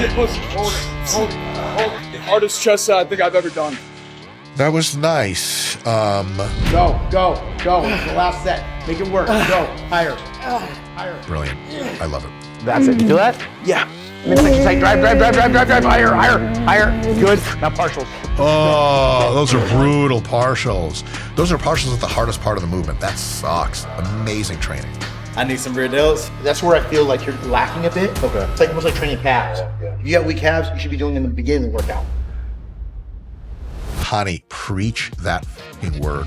it, pussy. Hold it. Hold it. Hold it. Hardest chest set I think I've ever done. That was nice. Go. It's the last set. Make it work. Go. Higher. Higher. Brilliant. I love it. That's it. You feel that? Yeah. Midsection tight. Drive. Higher. Good. Now partials. Oh, those are brutal partials. Those are partials at the hardest part of the movement. That sucks. Amazing training. I need some rear delts. That's where I feel like you're lacking a bit. Okay. It's like almost like training calves. If you got weak calves, you should be doing them in the beginning of the workout. Hany, preach that fucking word.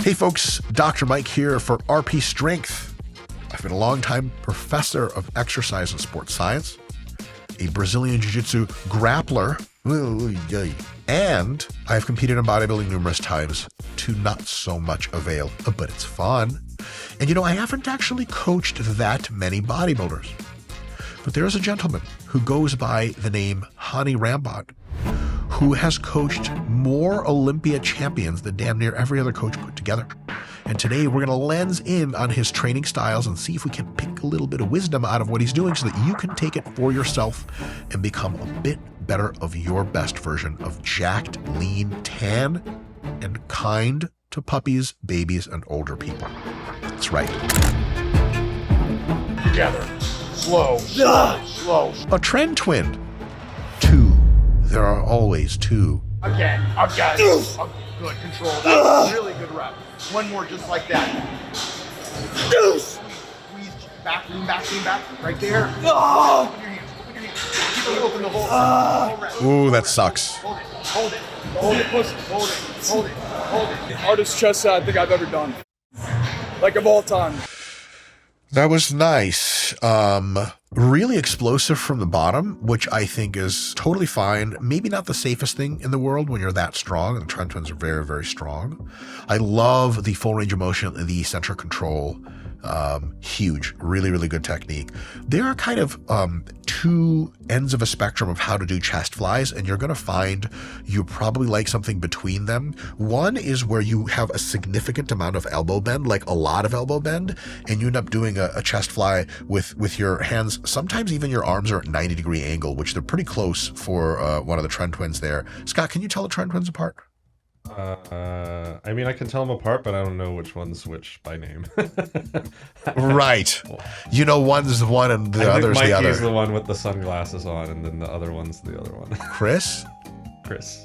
Hey folks, Dr. Mike here for RP Strength. I've been a longtime professor of exercise and sports science, a Brazilian Jiu-Jitsu grappler, and I've competed in bodybuilding numerous times to not so much avail, but it's fun. And you know, I haven't actually coached that many bodybuilders, but there's a gentleman who goes by the name Hany Rambod, who has coached more Olympia champions than damn near every other coach put together. And today we're going to lens in on his training styles and see if we can pick a little bit of wisdom out of what he's doing so that you can take it for yourself and become a bit better of your best version of jacked, lean, tan, and kind to puppies, babies, and older people. That's right. Together. Slow. Slow. A Tren twin. Two. There are always two. Again. Good control. That was a really good rep. One more just like that. Squeeze back, lean back. Right there. Open your hands. Keep it open the whole rep. Ooh, that sucks. Hold it, pussy. Hold it. Hardest chest set I think I've ever done. Like of all time. That was nice. Really explosive from the bottom, which I think is totally fine. Maybe not the safest thing in the world when you're that strong, and the Tren twins are very, very strong. I love the full range of motion and the eccentric control. Huge, really, really good technique. There are kind of two ends of a spectrum of how to do chest flies, and you're going to find you probably like something between them. One is where you have a significant amount of elbow bend, like a lot of elbow bend, and you end up doing a chest fly with your hands. Sometimes even your arms are at 90-degree angle, which they're pretty close for one of the Tren twins there. Scott, can you tell the Tren twins apart? I mean, I can tell them apart, but I don't know which one's which by name. Right. You know, one's one and the other's the other. Mikey's the one with the sunglasses on, and then the other one's the other one. Chris?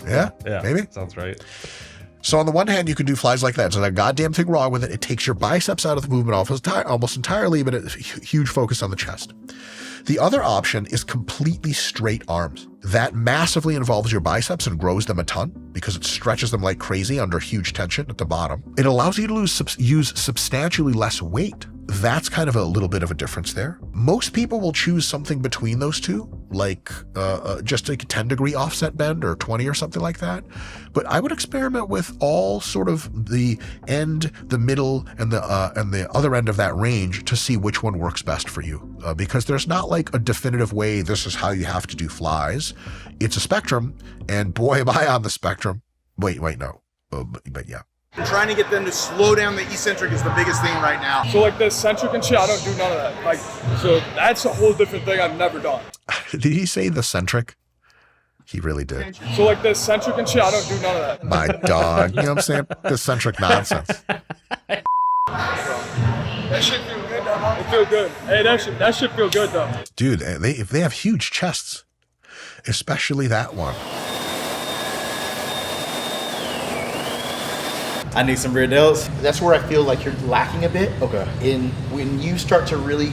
Yeah, maybe? Sounds right. So on the one hand, you can do flies like that. There's not a goddamn thing wrong with it. It takes your biceps out of the movement almost entirely, but it's a huge focus on the chest. The other option is completely straight arms. That massively involves your biceps and grows them a ton because it stretches them like crazy under huge tension at the bottom. It allows you to use substantially less weight. That's kind of a little bit of a difference there. Most people will choose something between those two, like just like a 10-degree offset bend or 20 or something like that. But I would experiment with all sort of the end, the middle, and the other end of that range to see which one works best for you. Because there's not like a definitive way, this is how you have to do flies. It's a spectrum, and boy, am I on the spectrum. Wait, no. But yeah. Trying to get them to slow down the eccentric is the biggest thing right now. So like the eccentric and shit, I don't do none of that. Like, so that's a whole different thing I've never done. Did he say the centric? He really did. So like the eccentric and shit, I don't do none of that. My dog. You know what I'm saying? The eccentric nonsense. That shit feel good though. It feel good. Hey, that shit feel good though. Dude, if they have huge chests, especially that one. I need some rear delts. That's where I feel like you're lacking a bit. Okay. When you start to really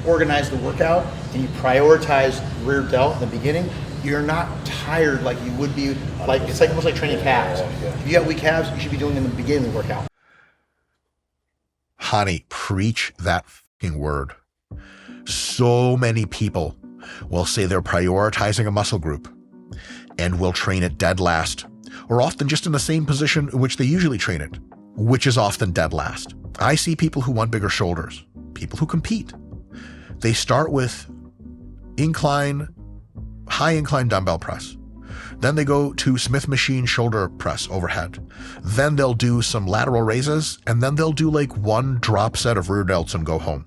organize the workout and you prioritize rear delt in the beginning, you're not tired like you would be. Like it's like almost like training calves. If you got weak calves, you should be doing them in the beginning of the workout. Hany, preach that fucking word. So many people will say they're prioritizing a muscle group and will train it dead last, or often just in the same position in which they usually train it, which is often dead last. I see people who want bigger shoulders, people who compete. They start with high incline dumbbell press. Then they go to Smith machine shoulder press overhead. Then they'll do some lateral raises, and then they'll do like one drop set of rear delts and go home.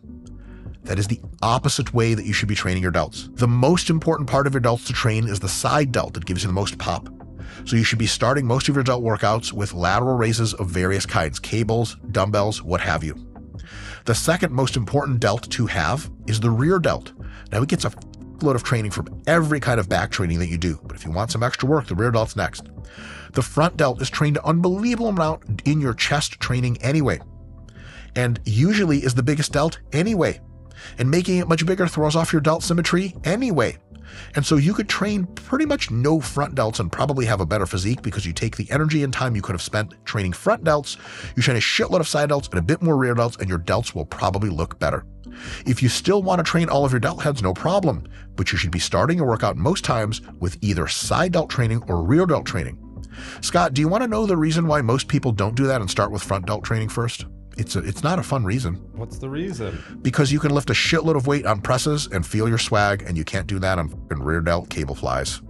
That is the opposite way that you should be training your delts. The most important part of your delts to train is the side delt that gives you the most pop. So you should be starting most of your delt workouts with lateral raises of various kinds, cables, dumbbells, what have you. The second most important delt to have is the rear delt. Now it gets a load of training from every kind of back training that you do, but if you want some extra work, the rear delt's next. The front delt is trained an unbelievable amount in your chest training anyway, and usually is the biggest delt anyway, and making it much bigger throws off your delt symmetry anyway. And so you could train pretty much no front delts and probably have a better physique because you take the energy and time you could have spent training front delts, you train a shitload of side delts and a bit more rear delts, and your delts will probably look better. If you still want to train all of your delt heads, no problem, but you should be starting your workout most times with either side delt training or rear delt training. Scott, do you want to know the reason why most people don't do that and start with front delt training first? It's not a fun reason. What's the reason? Because you can lift a shitload of weight on presses and feel your swag, and you can't do that on fucking rear delt cable flies.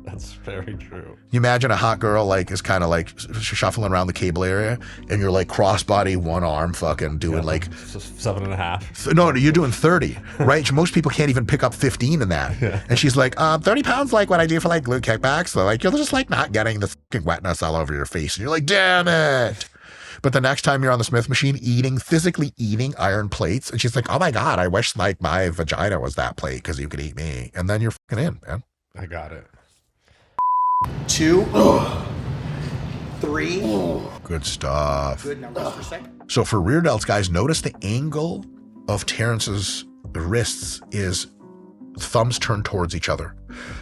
That's very true. You imagine a hot girl like is kind of like shuffling around the cable area, and you're like crossbody, one arm, fucking doing like 7.5. No, you're doing 30, right? Most people can't even pick up 15 in that. Yeah. And she's like, 30 pounds, like what I do for like glute kickbacks. So like you're just like not getting the fucking wetness all over your face, and you're like, damn it. But the next time you're on the Smith machine physically eating iron plates, and she's like, oh my God, I wish like my vagina was that plate because you could eat me. And then you're fucking in, man. I got it. 2, 3. Good stuff. Good, now rest for a second. So for rear delts, guys, notice the angle of Terrence's wrists is thumbs turned towards each other,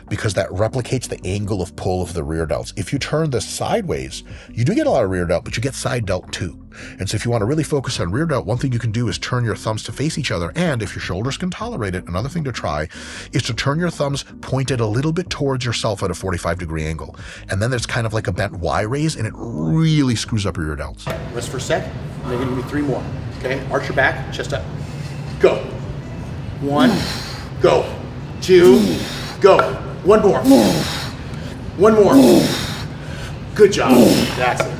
because that replicates the angle of pull of the rear delts. If you turn this sideways, you do get a lot of rear delt, but you get side delt too. And so if you want to really focus on rear delt, one thing you can do is turn your thumbs to face each other. And if your shoulders can tolerate it, another thing to try is to turn your thumbs pointed a little bit towards yourself at a 45-degree angle. And then there's kind of like a bent Y raise, and it really screws up your rear delts. Rest for a sec. They're gonna give me 3 more. Okay, arch your back, chest up. Go. 1, go. 2, go. 1 more. 1 more. Good job. That's it.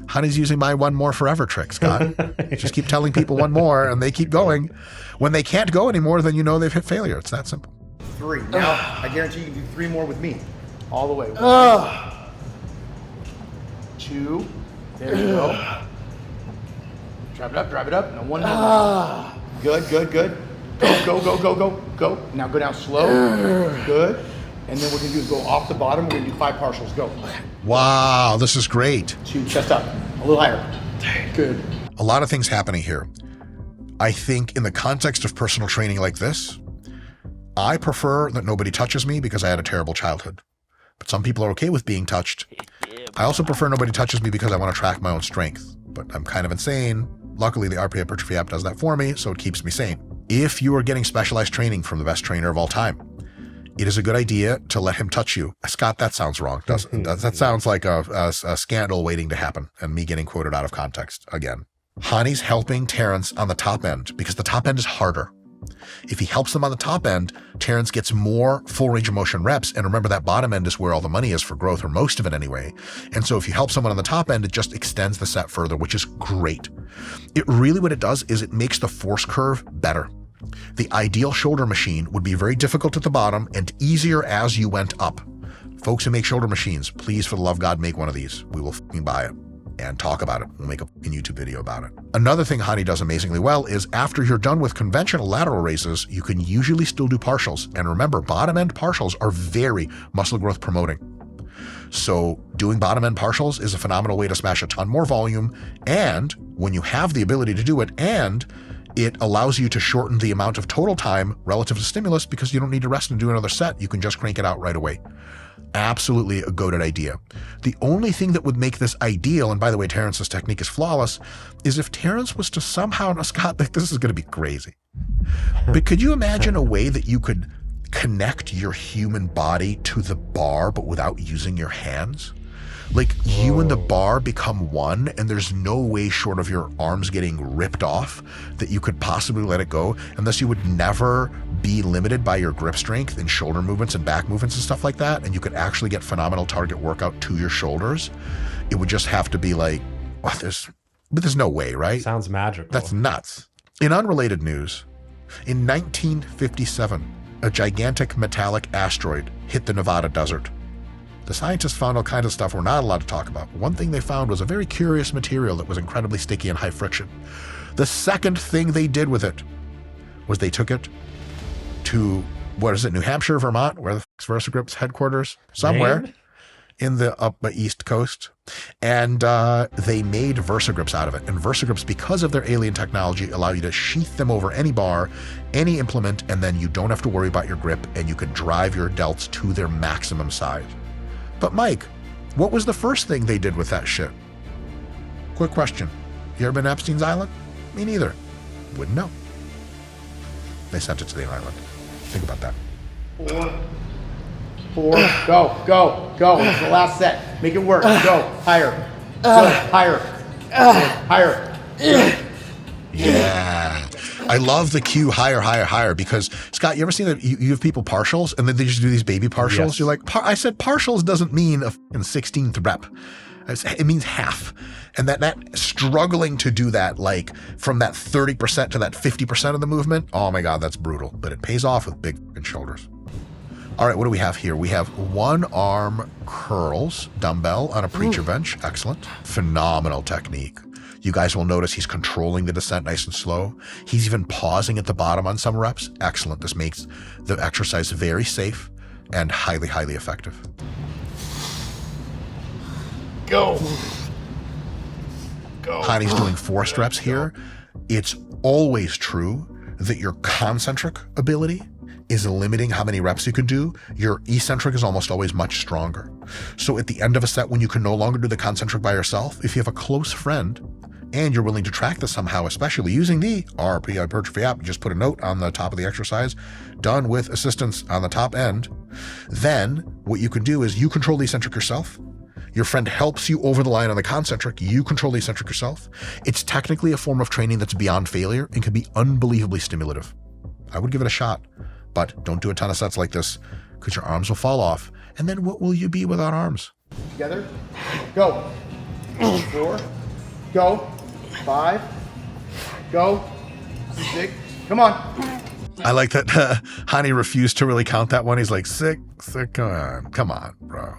Hany's using my one more forever trick, Scott. Just keep telling people 1 more, and they keep going. When they can't go anymore, then you know they've hit failure. It's that simple. 3. Now, I guarantee you can do 3 more with me. All the way. 1, 2. There you go. Drive it up, drive it up. Now 1 more. Good, good, good. Go, go, go, go, go. Now go down slow. Good. And then what we're gonna do is go off the bottom. We're gonna do 5 partials. Go. Wow, this is great. 2, chest up. A little higher. Good. A lot of things happening here. I think in the context of personal training like this, I prefer that nobody touches me because I had a terrible childhood. But some people are okay with being touched. I also prefer nobody touches me because I want to track my own strength. But I'm kind of insane. Luckily, the RP Hypertrophy app does that for me, so it keeps me sane. If you are getting specialized training from the best trainer of all time, it is a good idea to let him touch you. Scott, that sounds wrong, doesn't it? That sounds like a scandal waiting to happen and me getting quoted out of context again. Hany's helping Terrence on the top end because the top end is harder. If he helps them on the top end, Terrence gets more full range of motion reps. And remember, that bottom end is where all the money is for growth, or most of it anyway. And so if you help someone on the top end, it just extends the set further, which is great. It really, what it does is it makes the force curve better. The ideal shoulder machine would be very difficult at the bottom and easier as you went up. Folks who make shoulder machines, please, for the love of God, make one of these. We will fucking buy it and talk about it. We'll make a YouTube video about it. Another thing Hany does amazingly well is after you're done with conventional lateral raises, you can usually still do partials. And remember, bottom end partials are very muscle growth promoting. So doing bottom end partials is a phenomenal way to smash a ton more volume. And when you have the ability to do it, and it allows you to shorten the amount of total time relative to stimulus because you don't need to rest and do another set. You can just crank it out right away. Absolutely a goated idea. The only thing that would make this ideal, and by the way, Terrence's technique is flawless, is if Terrence was to somehow, now Scott, this is going to be crazy, but could you imagine a way that you could connect your human body to the bar, but without using your hands? Like you and the bar become one, and there's no way short of your arms getting ripped off that you could possibly let it go, unless you would never be limited by your grip strength and shoulder movements and back movements and stuff like that, and you could actually get phenomenal target workout to your shoulders. It would just have to be like, well, there's no way, right? Sounds magical. That's nuts. In unrelated news, in 1957, a gigantic metallic asteroid hit the Nevada desert. The scientists found all kinds of stuff we're not allowed to talk about. One thing they found was a very curious material that was incredibly sticky and high friction. The second thing they did with it was they took it to, what is it, New Hampshire, Vermont, where the VersaGrip's headquarters, somewhere Maine? in the East Coast, and they made VersaGrips out of it. And VersaGrips, because of their alien technology, allow you to sheath them over any bar, any implement, and then you don't have to worry about your grip, and you can drive your delts to their maximum size. But Mike, what was the first thing they did with that shit? Quick question. You ever been to Epstein's Island? Me neither. Wouldn't know. They sent it to the island. Think about that. 4, go. It's the last set. Make it work. Go, higher. Go, higher. Higher. Yeah. I love the cue higher, because Scott, you ever seen that you have people partials and then they just do these baby partials? Yes. You're like, I said partials doesn't mean a 16th rep. It means half. And that struggling to do that, like from that 30% to that 50% of the movement, oh my God, that's brutal. But it pays off with big shoulders. All right, what do we have here? We have one arm curls, dumbbell on a preacher bench. Excellent. Phenomenal technique. You guys will notice he's controlling the descent nice and slow. He's even pausing at the bottom on some reps. Excellent. This makes the exercise very safe and highly, highly effective. Go. Hany's doing forced reps here. It's always true that your concentric ability is limiting how many reps you can do. Your eccentric is almost always much stronger. So at the end of a set, when you can no longer do the concentric by yourself, if you have a close friend and you're willing to track this somehow, especially using the RP Hypertrophy app, just put a note on the top of the exercise, done with assistance on the top end, then what you can do is you control the eccentric yourself. Your friend helps you over the line on the concentric. You control the eccentric yourself. It's technically a form of training that's beyond failure and can be unbelievably stimulative. I would give it a shot, but don't do a ton of sets like this because your arms will fall off. And then what will you be without arms? Together. Go. 4. Go. 5. Go. 6. Come on. I like that Hany refused to really count that one. He's like, 6, come on, bro.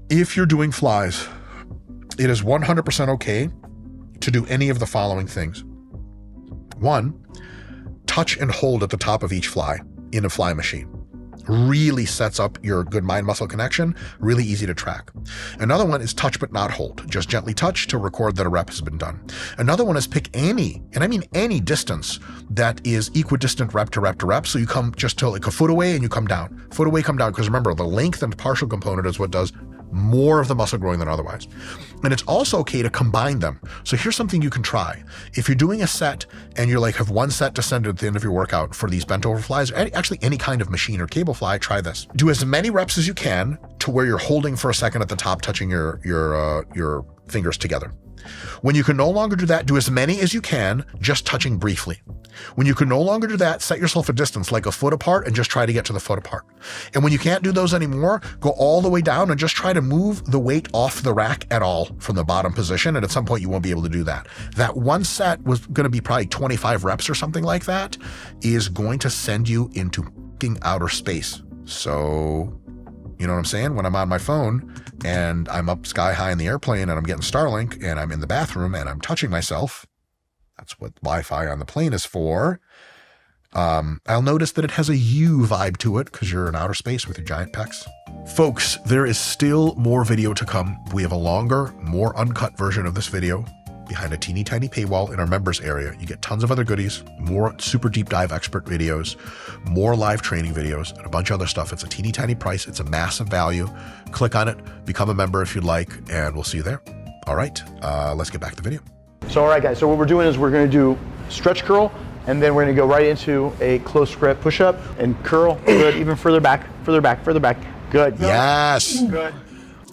If you're doing flies, it is 100% okay to do any of the following things. 1, touch and hold at the top of each fly in a fly machine. Really sets up your good mind-muscle connection, really easy to track. Another one is touch but not hold. Just gently touch to record that a rep has been done. Another one is pick any, and I mean any distance that is equidistant rep to rep to rep. So you come just to like a foot away and you come down. Foot away, come down. Because remember, the length and partial component is what does more of the muscle growing than otherwise. And it's also okay to combine them. So here's something you can try. If you're doing a set and you're like have one set to send at the end of your workout for these bent over flies, or actually any kind of machine or cable fly, try this. Do as many reps as you can to where you're holding for a second at the top, touching your fingers together. When you can no longer do that, do as many as you can, just touching briefly. When you can no longer do that, set yourself a distance like a foot apart and just try to get to the foot apart. And when you can't do those anymore, go all the way down and just try to move the weight off the rack at all from the bottom position. And at some point you won't be able to do that. That one set was going to be probably 25 reps or something like that, is going to send you into fucking outer space. So, you know what I'm saying? When I'm on my phone and I'm up sky high in the airplane and I'm getting Starlink and I'm in the bathroom and I'm touching myself, that's what Wi-Fi on the plane is for. I'll notice that it has a U vibe to it because you're in outer space with your giant pecs. Folks, there is still more video to come. We have a longer, more uncut version of this video behind a teeny tiny paywall in our members area. You get tons of other goodies, more super deep dive expert videos, more live training videos, and a bunch of other stuff. It's a teeny tiny price. It's a massive value. Click on it, become a member if you'd like, and we'll see you there. All right, let's get back to the video. So all right guys, so what we're doing is we're gonna do stretch curl, and then we're gonna go right into a close grip push-up and curl. Good, even further back, further back, further back. Good. Yes. Good.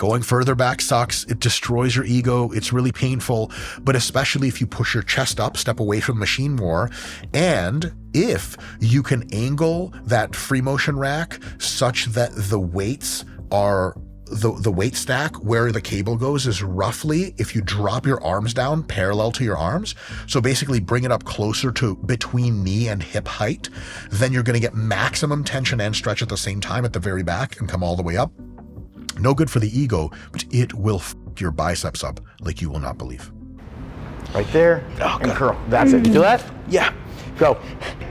Going further back sucks. It destroys your ego. It's really painful, but especially if you push your chest up, step away from the machine more. And if you can angle that free motion rack such that the weights are the weight stack where the cable goes is roughly if you drop your arms down parallel to your arms. So basically bring it up closer to between knee and hip height. Then you're going to get maximum tension and stretch at the same time at the very back and come all the way up. No good for the ego, but it will f your biceps up like you will not believe. Right there, and curl. That's it. You do that? Yeah. Go.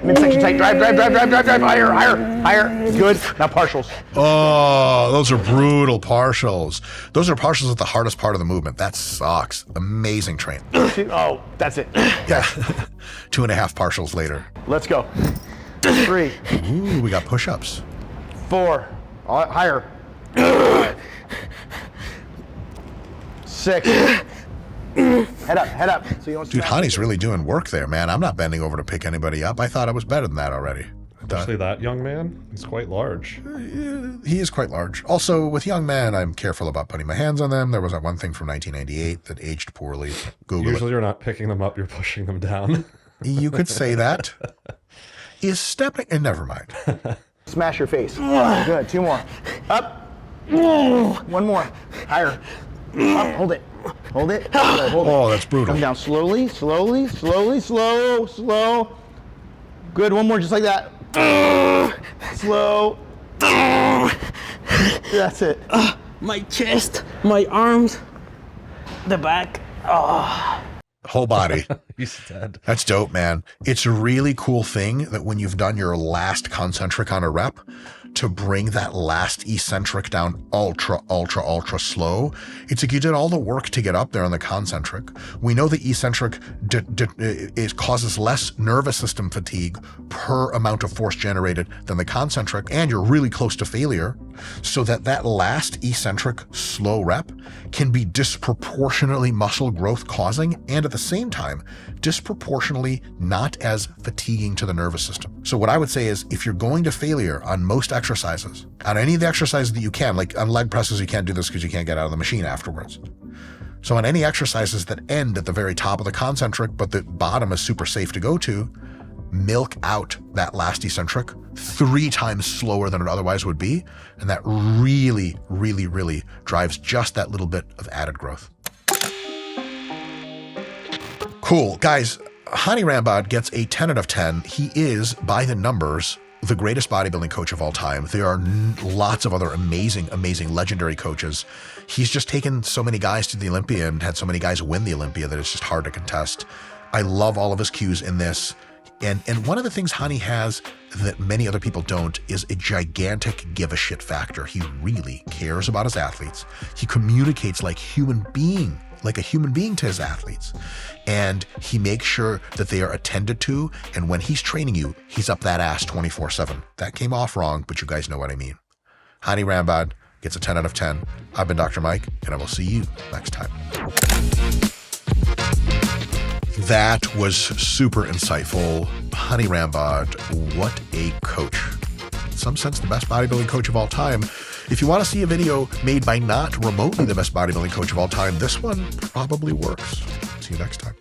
Midsection tight, drive, higher. Good. Now partials. Oh, those are brutal partials. Those are partials at the hardest part of the movement. That sucks. Amazing train. Oh, that's it. Yeah. 2.5 partials later. Let's go. 3. Ooh, we got push-ups. 4. Higher. 6. Head up. So you don't Dude, Hany's really doing work there, man. I'm not bending over to pick anybody up. I thought I was better than that already. Especially that young man. He's quite large. He is quite large. Also, with young men, I'm careful about putting my hands on them. There was that one thing from 1998 that aged poorly. Google Usually it. you're not picking them up, you're pushing them down. You could say that. Is stepping... And never mind. Smash your face. Good. 2 more. Up. 1 more. Higher. Up. Hold it. Hold it. Oh, that's brutal. Come down slowly. Slow. Good. 1 more, just like that. Slow. That's it. My chest, my arms, the back. Whole body. He's dead. That's dope, man. It's a really cool thing that when you've done your last concentric on a rep, to bring that last eccentric down ultra slow. It's like you did all the work to get up there on the concentric. We know the eccentric it causes less nervous system fatigue per amount of force generated than the concentric, and you're really close to failure, so that last eccentric slow rep can be disproportionately muscle growth causing, and at the same time, disproportionately not as fatiguing to the nervous system. So what I would say is, if you're going to failure on most exercises, on any of the exercises that you can, like on leg presses, you can't do this because you can't get out of the machine afterwards. So on any exercises that end at the very top of the concentric, but the bottom is super safe to go to, milk out that last eccentric 3 times slower than it otherwise would be. And that really drives just that little bit of added growth. Cool. Guys, Hany Rambod gets a 10 out of 10. He is, by the numbers, the greatest bodybuilding coach of all time. There are lots of other amazing legendary coaches. He's just taken so many guys to the Olympia and had so many guys win the Olympia that it's just hard to contest. I love all of his cues in this. And one of the things Hany has that many other people don't is a gigantic give a shit factor. He really cares about his athletes. He communicates like a human being to his athletes. And he makes sure that they are attended to. And when he's training you, he's up that ass 24/7. That came off wrong, but you guys know what I mean. Hany Rambod gets a 10 out of 10. I've been Dr. Mike, and I will see you next time. That was super insightful. Hany Rambod, what a coach. In some sense, the best bodybuilding coach of all time. If you want to see a video made by not remotely the best bodybuilding coach of all time, this one probably works. See you next time.